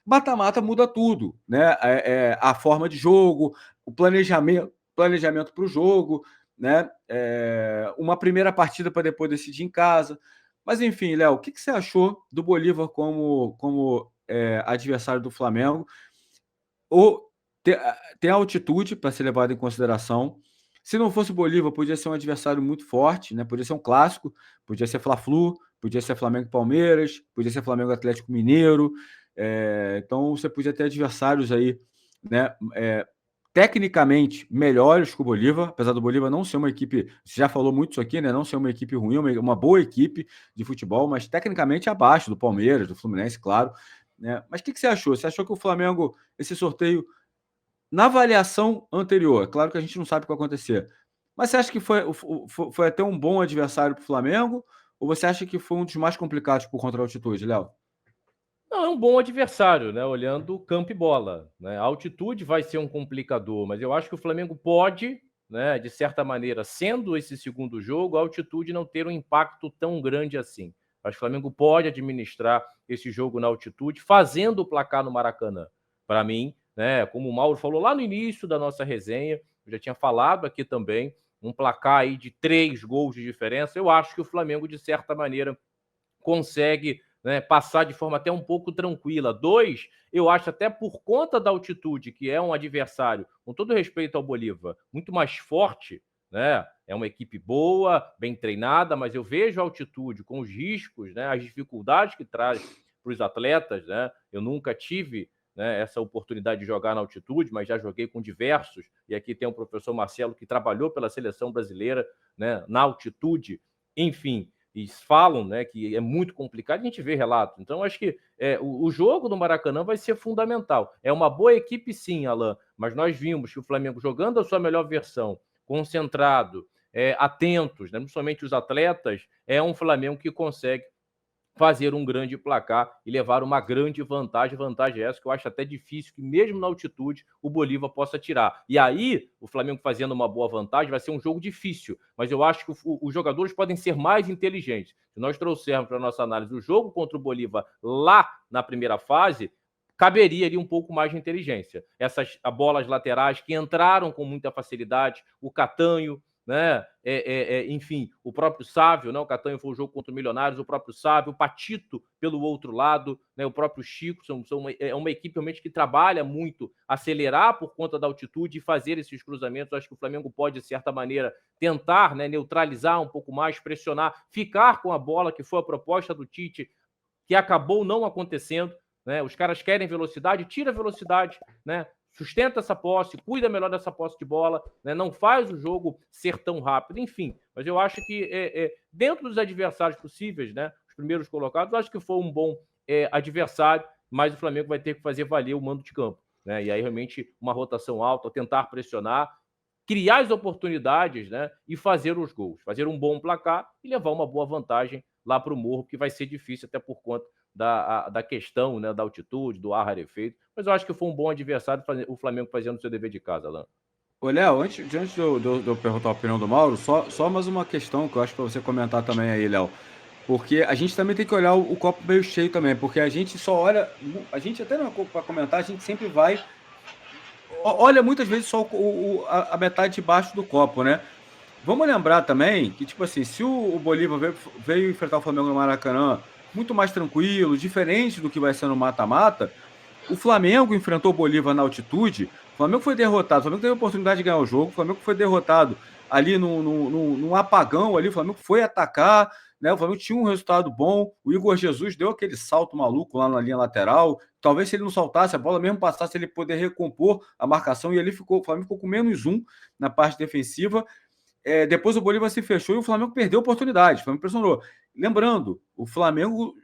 Mata-mata muda tudo, né? A forma de jogo, o planejamento para o jogo, né? Uma primeira partida para depois decidir em casa. Mas enfim, Léo, o que você achou do Bolívar como adversário do Flamengo? Ou tem altitude para ser levado em consideração. Se não fosse o Bolívar, podia ser um adversário muito forte, né? Podia ser um clássico, podia ser Fla-Flu, podia ser Flamengo e Palmeiras, podia ser Flamengo e Atlético Mineiro. Então você podia ter adversários aí, né? Tecnicamente melhores que o Bolívar, apesar do Bolívar não ser uma equipe, você já falou muito isso aqui, né? Não ser uma equipe ruim, uma boa equipe de futebol, mas tecnicamente abaixo do Palmeiras, do Fluminense, claro. Né? Mas o que você achou? Você achou que o Flamengo, esse sorteio, na avaliação anterior, claro que a gente não sabe o que vai acontecer, mas você acha que foi até um bom adversário para o Flamengo? Ou você acha que foi um dos mais complicados por conta da altitude, Léo? Não, é um bom adversário, né, olhando campo e bola, né. A altitude vai ser um complicador, mas eu acho que o Flamengo pode, né, de certa maneira, sendo esse segundo jogo, a altitude não ter um impacto tão grande assim. Acho que o Flamengo pode administrar esse jogo na altitude, fazendo o placar no Maracanã. Para mim, né, como o Mauro falou lá no início da nossa resenha, eu já tinha falado aqui também, um placar aí de 3 gols de diferença, eu acho que o Flamengo, de certa maneira, consegue, né, passar de forma até um pouco tranquila. Dois, eu acho até por conta da altitude, que é um adversário, com todo respeito ao Bolívar, muito mais forte, né? É uma equipe boa, bem treinada, mas eu vejo a altitude com os riscos, né, as dificuldades que traz para os atletas, né? Eu nunca tive, né, essa oportunidade de jogar na altitude, mas já joguei com diversos. E aqui tem o professor Marcelo que trabalhou pela seleção brasileira, né, na altitude. Enfim, e falam, né, que é muito complicado, a gente vê relatos. Então, acho que o jogo do Maracanã vai ser fundamental. É uma boa equipe, sim, Alan, mas nós vimos que o Flamengo jogando a sua melhor versão, concentrado, atentos, né, principalmente os atletas, é um Flamengo que consegue fazer um grande placar e levar uma grande vantagem. Vantagem essa que eu acho até difícil que, mesmo na altitude, o Bolívar possa tirar. E aí, o Flamengo fazendo uma boa vantagem, vai ser um jogo difícil. Mas eu acho que os jogadores podem ser mais inteligentes. Se nós trouxermos para a nossa análise o jogo contra o Bolívar lá na primeira fase, caberia ali um pouco mais de inteligência. Essas bolas laterais que entraram com muita facilidade, o Catanho, né? Enfim, o próprio Sávio, né? O Catanho foi o jogo contra o Milionários, o próprio Sávio, o Patito pelo outro lado, né? O próprio Chico, é uma equipe realmente que trabalha muito acelerar por conta da altitude e fazer esses cruzamentos. Acho que o Flamengo pode, de certa maneira, tentar, né, neutralizar um pouco mais, pressionar, ficar com a bola, que foi a proposta do Tite, que acabou não acontecendo. Né? Os caras querem velocidade, tira a velocidade, né? Sustenta essa posse, cuida melhor dessa posse de bola, né? Não faz o jogo ser tão rápido, enfim. Mas eu acho que dentro dos adversários possíveis, né? Os primeiros colocados, eu acho que foi um bom adversário, mas o Flamengo vai ter que fazer valer o mando de campo. Né? E aí, realmente, uma rotação alta, tentar pressionar, criar as oportunidades, né? E fazer os gols, fazer um bom placar e levar uma boa vantagem lá para o Morro, que vai ser difícil até por conta da questão, né, da altitude, do ar rarefeito. Mas eu acho que foi um bom adversário, o Flamengo fazendo o seu dever de casa, Alan. Ô, Léo, antes de eu perguntar a opinião do Mauro, só mais uma questão que eu acho para você comentar também aí, Léo. Porque a gente também tem que olhar o copo meio cheio também, porque a gente só olha, a gente até não é para comentar, a gente sempre vai olha muitas vezes só a metade de baixo do copo, né? Vamos lembrar também que, tipo assim, se o Bolívar veio enfrentar o Flamengo no Maracanã muito mais tranquilo, diferente do que vai ser no mata-mata, o Flamengo enfrentou o Bolívar na altitude, o Flamengo foi derrotado, o Flamengo teve a oportunidade de ganhar o jogo, o Flamengo foi derrotado ali num apagão ali, o Flamengo foi atacar, né? O Flamengo tinha um resultado bom, o Igor Jesus deu aquele salto maluco lá na linha lateral, talvez se ele não saltasse, a bola mesmo passasse, ele poder recompor a marcação, e ali o Flamengo ficou com -1 na parte defensiva. Depois o Bolívar se fechou e o Flamengo perdeu a oportunidade. O Flamengo pressionou. Lembrando, o Flamengo,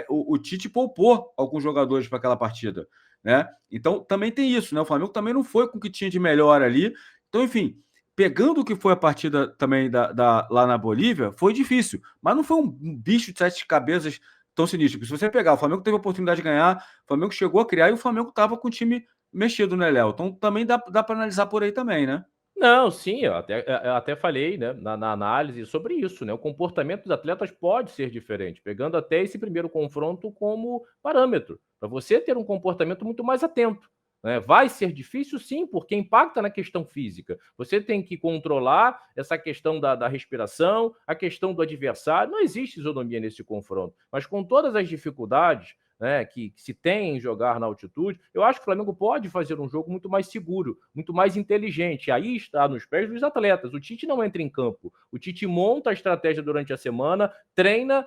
o Tite poupou alguns jogadores para aquela partida. Né? Então também tem isso, né? O Flamengo também não foi com o que tinha de melhor ali. Então, enfim, pegando o que foi a partida também lá na Bolívia, foi difícil. Mas não foi um bicho de 7 cabeças tão sinistro. Se você pegar, o Flamengo teve a oportunidade de ganhar, o Flamengo chegou a criar e o Flamengo estava com o time mexido, né, Léo? Então também dá para analisar por aí também, né? Não, sim, eu até falei, né, na análise sobre isso, né? O comportamento dos atletas pode ser diferente, pegando até esse primeiro confronto como parâmetro. para você ter um comportamento muito mais atento. Né? Vai ser difícil, sim, porque impacta na questão física. Você tem que controlar essa questão da respiração, a questão do adversário. Não existe isonomia nesse confronto, mas com todas as dificuldades, né, que se tem em jogar na altitude, eu acho que o Flamengo pode fazer um jogo muito mais seguro, muito mais inteligente. Aí está nos pés dos atletas. O Tite não entra em campo. O Tite monta a estratégia durante a semana, treina,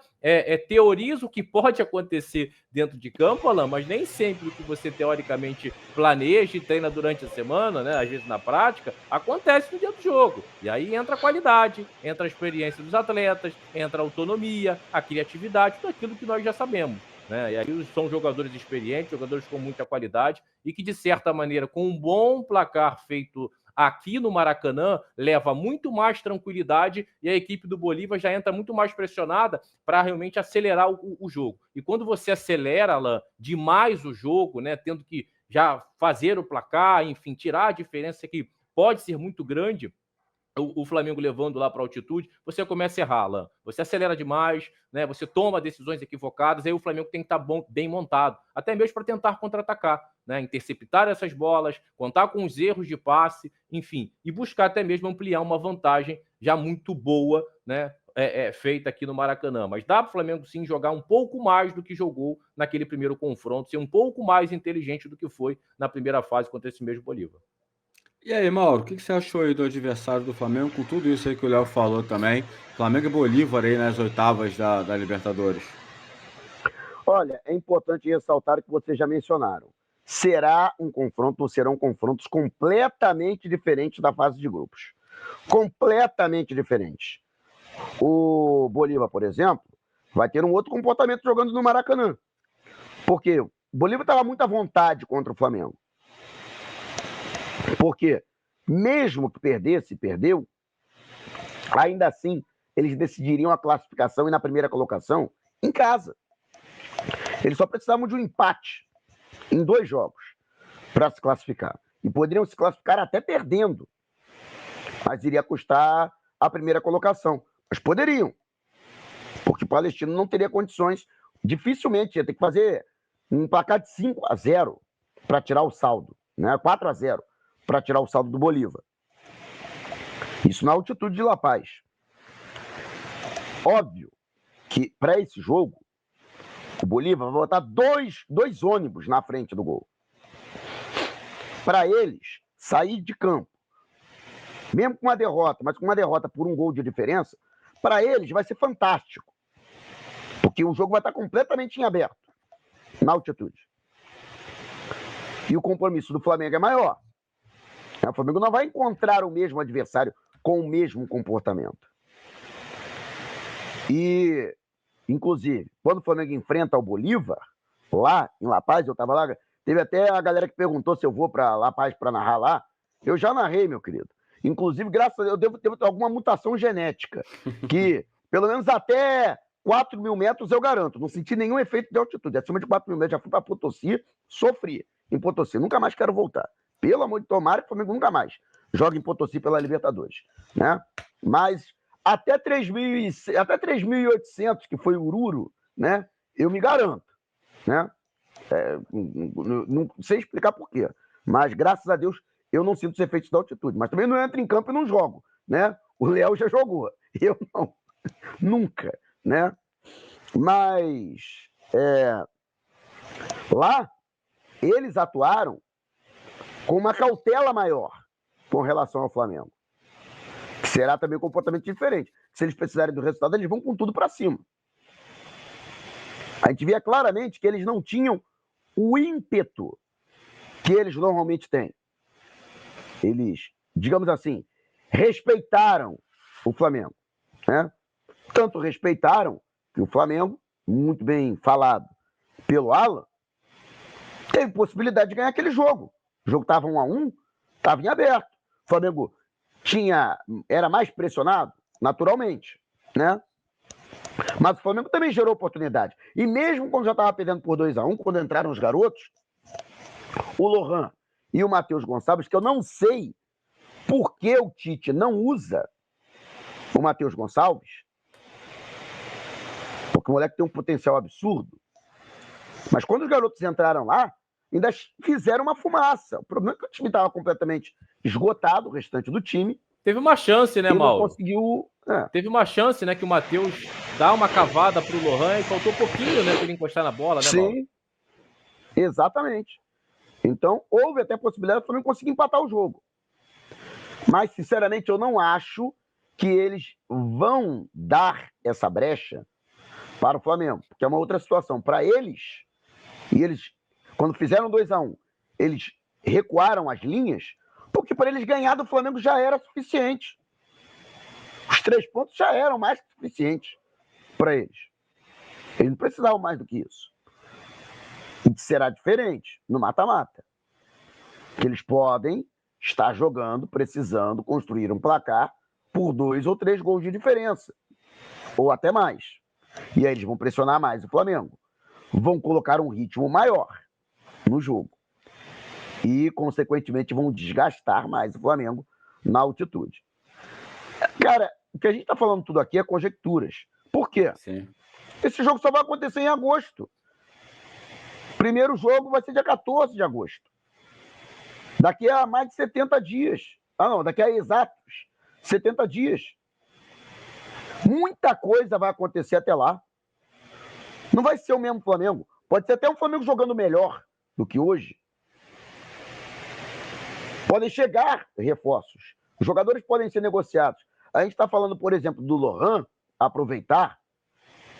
teoriza o que pode acontecer dentro de campo, Alain, mas nem sempre o que você teoricamente planeja e treina durante a semana, né, às vezes na prática, acontece no dia do jogo. E aí entra a qualidade, entra a experiência dos atletas, entra a autonomia, a criatividade, tudo aquilo que nós já sabemos. Né? E aí são jogadores experientes, jogadores com muita qualidade e que, de certa maneira, com um bom placar feito aqui no Maracanã, leva muito mais tranquilidade e a equipe do Bolívar já entra muito mais pressionada para realmente acelerar o jogo. E quando você acelera, Alain, demais o jogo, né, tendo que já fazer o placar, enfim, tirar a diferença que pode ser muito grande, o Flamengo levando lá para altitude, você começa a errar, Alain. Você acelera demais, né? Você toma decisões equivocadas, aí o Flamengo tem que estar bem montado, até mesmo para tentar contra-atacar, né? Interceptar essas bolas, contar com os erros de passe, enfim, e buscar até mesmo ampliar uma vantagem já muito boa, né? Feita aqui no Maracanã. Mas dá para o Flamengo sim jogar um pouco mais do que jogou naquele primeiro confronto, ser um pouco mais inteligente do que foi na primeira fase contra esse mesmo Bolívar. E aí, Mauro, o que você achou aí do adversário do Flamengo, com tudo isso aí que o Léo falou também? Flamengo e Bolívar aí nas oitavas da Libertadores. Olha, é importante ressaltar o que vocês já mencionaram. Serão confrontos completamente diferentes da fase de grupos. Completamente diferentes. O Bolívar, por exemplo, vai ter um outro comportamento jogando no Maracanã. Porque o Bolívar estava muito à vontade contra o Flamengo. Porque, mesmo que perdesse, perdeu, ainda assim, eles decidiriam a classificação e na primeira colocação em casa. Eles só precisavam de um empate em 2 jogos para se classificar. E poderiam se classificar até perdendo. Mas iria custar a primeira colocação. Mas poderiam. Porque o Palestino não teria condições. Dificilmente ia ter que fazer um placar de 5-0 para tirar o saldo. Né? 4-0 para tirar o saldo do Bolívar. Isso na altitude de La Paz. Óbvio que para esse jogo, o Bolívar vai botar dois ônibus na frente do gol. Para eles, sair de campo, mesmo com uma derrota, mas com uma derrota por um gol de diferença, para eles vai ser fantástico. Porque o jogo vai estar completamente em aberto, na altitude. E o compromisso do Flamengo é maior. O Flamengo não vai encontrar o mesmo adversário com o mesmo comportamento. E, inclusive, quando o Flamengo enfrenta o Bolívar, lá em La Paz, eu estava lá, teve até a galera que perguntou se eu vou para La Paz para narrar lá. Eu já narrei, meu querido. Inclusive, graças a Deus, eu devo ter alguma mutação genética, que pelo menos até 4.000 metros eu garanto. Não senti nenhum efeito de altitude. Acima de 4.000 metros, já fui para Potosí, sofri em Potosí. Nunca mais quero voltar. Pelo amor de tomara que o Flamengo nunca mais joga em Potosí pela Libertadores. Né? Mas até 3.800, que foi o Ururu, né? Eu me garanto. Né? Não sei explicar por quê. Mas, graças a Deus, eu não sinto os efeitos da altitude. Mas também não entro em campo e não jogo. Né? O Léo já jogou. Eu não. Nunca. Né? Mas lá, eles atuaram com uma cautela maior com relação ao Flamengo. Que será também um comportamento diferente. Se eles precisarem do resultado, eles vão com tudo para cima. A gente via claramente que eles não tinham o ímpeto que eles normalmente têm. Eles, digamos assim, respeitaram o Flamengo. Né? Tanto respeitaram que o Flamengo, muito bem falado pelo Alan, teve possibilidade de ganhar aquele jogo. O jogo estava 1-1, estava em aberto. O Flamengo era mais pressionado, naturalmente, né? Mas o Flamengo também gerou oportunidade. E mesmo quando já estava perdendo por 2-1, quando entraram os garotos, o Lohan e o Matheus Gonçalves, que eu não sei por que o Tite não usa o Matheus Gonçalves, porque o moleque tem um potencial absurdo, Mas quando os garotos entraram lá, ainda fizeram uma fumaça. O problema é que o time estava completamente esgotado, o restante do time, Teve uma chance, né, e não Mauro? conseguiu. Teve uma chance, né, que o Matheus dá uma cavada pro Lohan e faltou pouquinho, né, pra ele encostar na bola, né, Mauro? Sim, exatamente. Então, houve até a possibilidade de o Flamengo conseguir empatar o jogo. Mas, sinceramente, eu não acho que eles vão dar essa brecha para o Flamengo, porque é uma outra situação. Para eles, e eles, quando fizeram 2-1, eles recuaram as linhas, porque para eles ganhar do Flamengo já era suficiente. Os 3 pontos já eram mais que suficientes para eles. Eles não precisavam mais do que isso. E será diferente no mata-mata. Que eles podem estar jogando, precisando construir um placar por 2 ou 3 gols de diferença. Ou até mais. E aí eles vão pressionar mais o Flamengo. Vão colocar um ritmo maior no jogo. E, consequentemente, vão desgastar mais o Flamengo na altitude. Cara, o que a gente está falando tudo aqui é conjecturas. Por quê? Sim. Esse jogo só vai acontecer em agosto. Primeiro jogo vai ser dia 14 de agosto. Daqui a mais de 70 dias. Daqui a exatos 70 dias. Muita coisa vai acontecer até lá. Não vai ser o mesmo Flamengo. Pode ser até um Flamengo jogando melhor do que hoje. Podem chegar reforços. Os jogadores podem ser negociados. A gente está falando, por exemplo, do Lohan aproveitar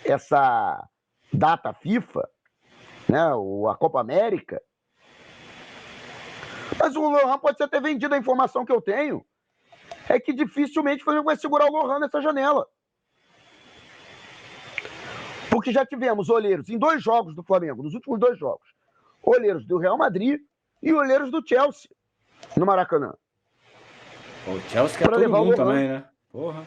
essa data FIFA, né, a Copa América. Mas o Lohan pode ser até vendido. A informação que eu tenho é que dificilmente o Flamengo vai segurar o Lohan nessa janela. Porque já tivemos olheiros em 2 jogos do Flamengo, nos últimos 2 jogos. Olheiros do Real Madrid e olheiros do Chelsea, no Maracanã. O Chelsea quer todo mundo também, né? Porra.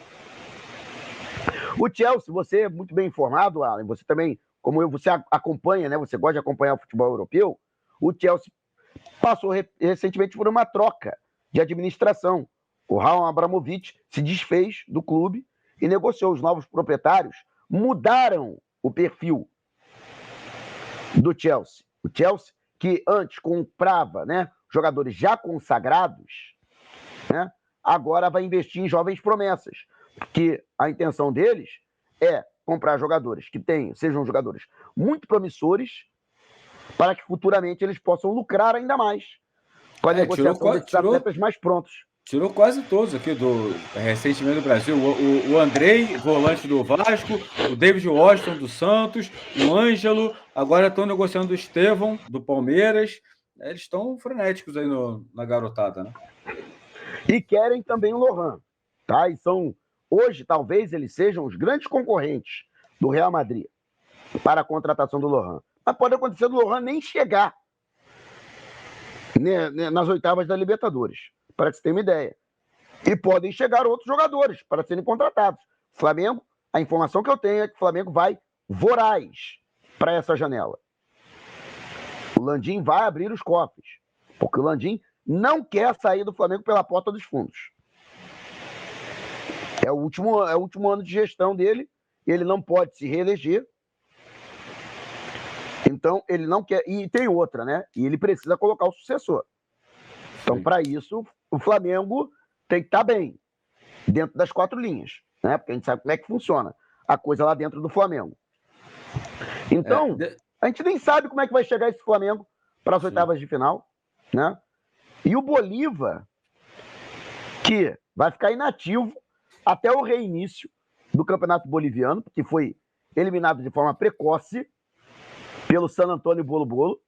O Chelsea, você é muito bem informado, Alan, você também, como eu, você acompanha, né? Você gosta de acompanhar o futebol europeu. O Chelsea passou recentemente por uma troca de administração. O Roman Abramovich se desfez do clube e negociou. Os novos proprietários mudaram o perfil do Chelsea. O Chelsea, que antes comprava, né, jogadores já consagrados, né, agora vai investir em jovens promessas. Porque a intenção deles é comprar jogadores que sejam jogadores muito promissores para que futuramente eles possam lucrar ainda mais com a negociação desses atletas mais prontos. Tirou quase todos aqui recentemente do Brasil. O Andrei, volante do Vasco, o David Washington do Santos, o Ângelo, agora estão negociando o Estevão do Palmeiras. Eles estão frenéticos aí na garotada, né? E querem também o Lohan, tá? E hoje, talvez eles sejam os grandes concorrentes do Real Madrid para a contratação do Lohan. Mas pode acontecer do Lohan nem chegar nas oitavas da Libertadores, para que você tenha uma ideia. E podem chegar outros jogadores para serem contratados. Flamengo, a informação que eu tenho é que o Flamengo vai voraz para essa janela. O Landim vai abrir os cofres, porque o Landim não quer sair do Flamengo pela porta dos fundos. É o último ano de gestão dele, ele não pode se reeleger. Então, ele não quer. E tem outra, né? E ele precisa colocar o sucessor. Então, para isso, o Flamengo tem que estar bem, dentro das 4 linhas, né? Porque a gente sabe como é que funciona a coisa lá dentro do Flamengo. Então, a gente nem sabe como é que vai chegar esse Flamengo para as oitavas de final, né? E o Bolívar, que vai ficar inativo até o reinício do Campeonato Boliviano, que foi eliminado de forma precoce pelo San Antonio Bolo-Bolo.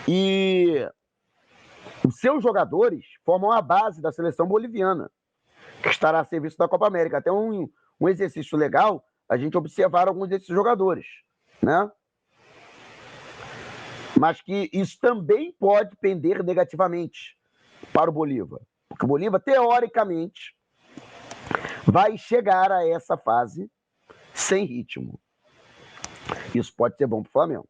E os seus jogadores formam a base da seleção boliviana, que estará a serviço da Copa América. Até um exercício legal a gente observar alguns desses jogadores, né? Mas que isso também pode pender negativamente para o Bolívar. Porque o Bolívar, teoricamente, vai chegar a essa fase sem ritmo. Isso pode ser bom para o Flamengo.